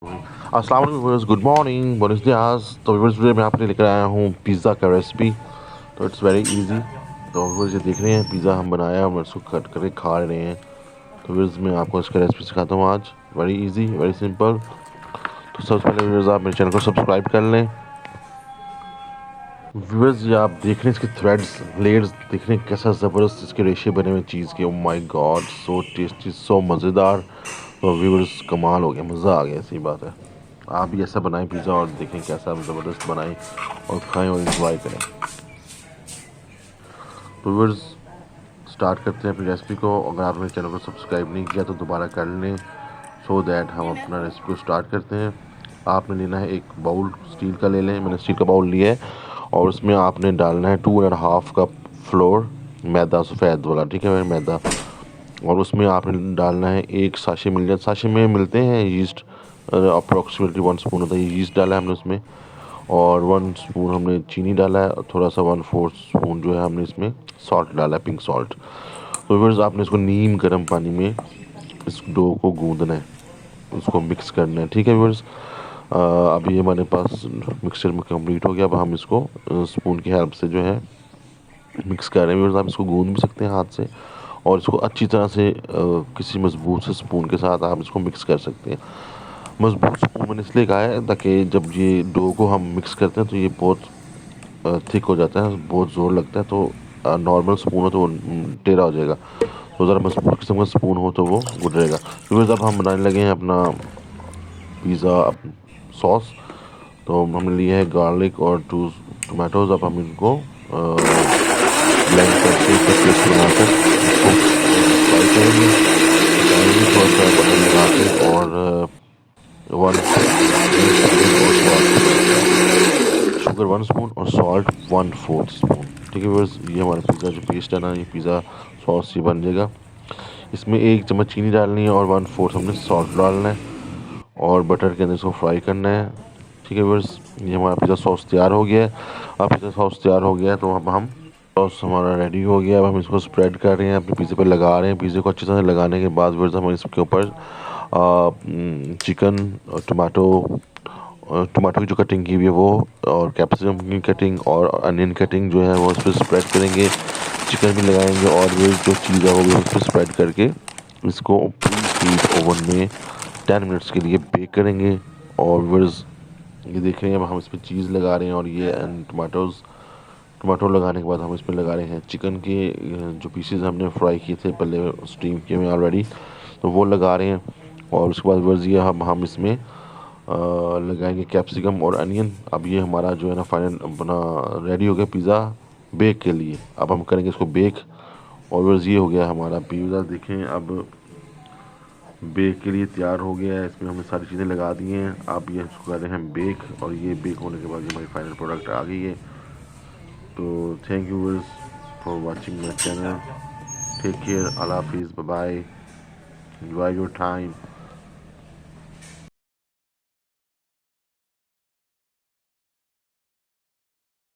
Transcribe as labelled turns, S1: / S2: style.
S1: अस्सलाम वालेकुम viewers, good morning, बुenos diyas. तो व्यूअर्स टुडे मैं आपके लिए लेकर आया हूँ पिज़्ज़ा का रेसिपी। तो इट्स वेरी इजी। तो व्यूअर्स ये देख रहे हैं पिज़्ज़ा हम बनाया, हम इसको कट करके खा रहे हैं। तो व्यूअर्स मैं आपको इसका रेसिपी सिखाता हूँ आज। Very easy, very simple. तो सबसे पहले व्यूअर्स आप मेरे चैनल को सब्सक्राइब कर लें। व्यूअर्स ये आप देख रहे हैं इसके थ्रेड्स, लेयर्स देख रहे हैं कैसा ज़बरदस्त इसके रेशे बने हुए चीज़ के। Oh my god, so tasty, so मज़ेदार। तो व्यूअर्स कमाल हो गया, मज़ा आ गया, सही बात है। आप भी ऐसा बनाएं पिज़्ज़ा और देखें कैसा ज़बरदस्त बनाएं और खाएं और इंजॉय करें। तो व्यूअर्स स्टार्ट करते हैं अपनी रेसिपी को। अगर आपने मेरे चैनल को सब्सक्राइब नहीं किया तो दोबारा कर लें, सो दैट हम अपना रेसिपी को स्टार्ट करते हैं। आपने लेना है एक बाउल, स्टील का ले लें, मैंने स्टील का बाउल लिया है। और उसमें आपने डालना है 2.5 कप फ्लोर, मैदा सफ़ेद वाला, ठीक है मैदा। और उसमें आपने डालना है एक साशे मिल जाए, साशे में मिलते हैं यीस्ट, अप्रॉक्सीमेटली 1 स्पून होता है ये यीस्ट डाला है हमने उसमें। और 1 स्पून हमने चीनी डाला है और थोड़ा सा 1/4 स्पून जो है हमने इसमें सॉल्ट डाला है, पिंक सॉल्ट। तो फिर आपने इसको नीम गर्म पानी में इस डो को गूंदना है, उसको मिक्स करना है, ठीक है व्यूअर्स। अभी हमारे पास मिक्सचर में कंप्लीट हो गया। अब हम इसको स्पून की हेल्प से जो है मिक्स कर रहे हैं व्यूअर्स। आप इसको गूंद भी सकते हैं हाथ से, और इसको अच्छी तरह से किसी मजबूत से स्पून के साथ आप इसको मिक्स कर सकते हैं। मजबूत स्पून मैंने इसलिए कहा है ताकि जब ये डो को हम मिक्स करते हैं तो ये बहुत थिक हो जाता है, बहुत ज़ोर लगता है। तो नॉर्मल स्पून हो तो वो टेढ़ा हो जाएगा। तो ज़रा मजबूत किस्म का स्पून हो तो वो गुड रहेगा। फिर जब हम बनाने लगे हैं अपना पिज़्ज़ा सॉस, तो हमने लिया है गार्लिक और 2 टमाटोज़। अब हम इनको ब्लेंड करके इसका पेस्ट बनाकर इसको फ्राई करेंगे, पकाएंगे थोड़ा सा बटर लगा के। और 1 स्पून शुगर 1 स्पून और सॉल्ट 1/4 स्पून, ठीक है बस। ये हमारा पिज़्ज़ा जो पेस्ट है ना, ये पिज़्ज़ा सॉस ये बन जाएगा। इसमें 1 चम्मच चीनी डालनी है और 1/4 हमने सॉल्ट डालना है और बटर के अंदर इसको फ्राई करना है, ठीक है बस। ये हमारा पिज़्ज़ा सॉस तैयार हो गया है। अब पिज़्ज़ा सॉस तैयार हो गया है तो अब हम सॉस हमारा रेडी हो गया। अब हम इसको स्प्रेड कर रहे हैं, अपने पिज़्ज़े पर लगा रहे हैं। पिज़्ज़े को अच्छी तरह लगाने के बाद फिर हम इसके ऊपर चिकन और टमाटो की जो कटिंग की हुई है वो, और कैप्सिकम की कटिंग और अनियन कटिंग जो है वो उस पर स्प्रेड करेंगे। चिकन भी लगाएंगे और वो जो चीज़ है वो भी उस पर स्प्रेड करके इसको प्री हीट ओवन में 10 मिनट्स के लिए बेक करेंगे। और वर्स ये देख रहे हैं, अब हम इस पर चीज़ लगा रहे हैं और ये टमाटो लगाने के बाद हम इसमें लगा रहे हैं चिकन के जो पीसेस हमने फ्राई किए थे पहले, स्टीम किए हुए ऑलरेडी, तो वो लगा रहे हैं। और उसके बाद वर्स ये हम इसमें लगाएंगे कैप्सिकम और अनियन। अब ये हमारा जो है ना फाइनल बना रेडी हो गया पिज़्ज़ा बेक के लिए। अब हम करेंगे इसको बेक। और वर्स ये हो गया हमारा पिज़्ज़ा, देखें अब बेक के लिए तैयार हो गया है। इसमें हमने सारी चीज़ें लगा दी हैं। अब ये इसको कर रहे हैं बेक, और ये बेक होने के बाद ये हमारी फाइनल प्रोडक्ट आ गई है। तो thank you viewers for watching my channel. Take care, अल्लाह हाफिज़, bye bye, enjoy your time.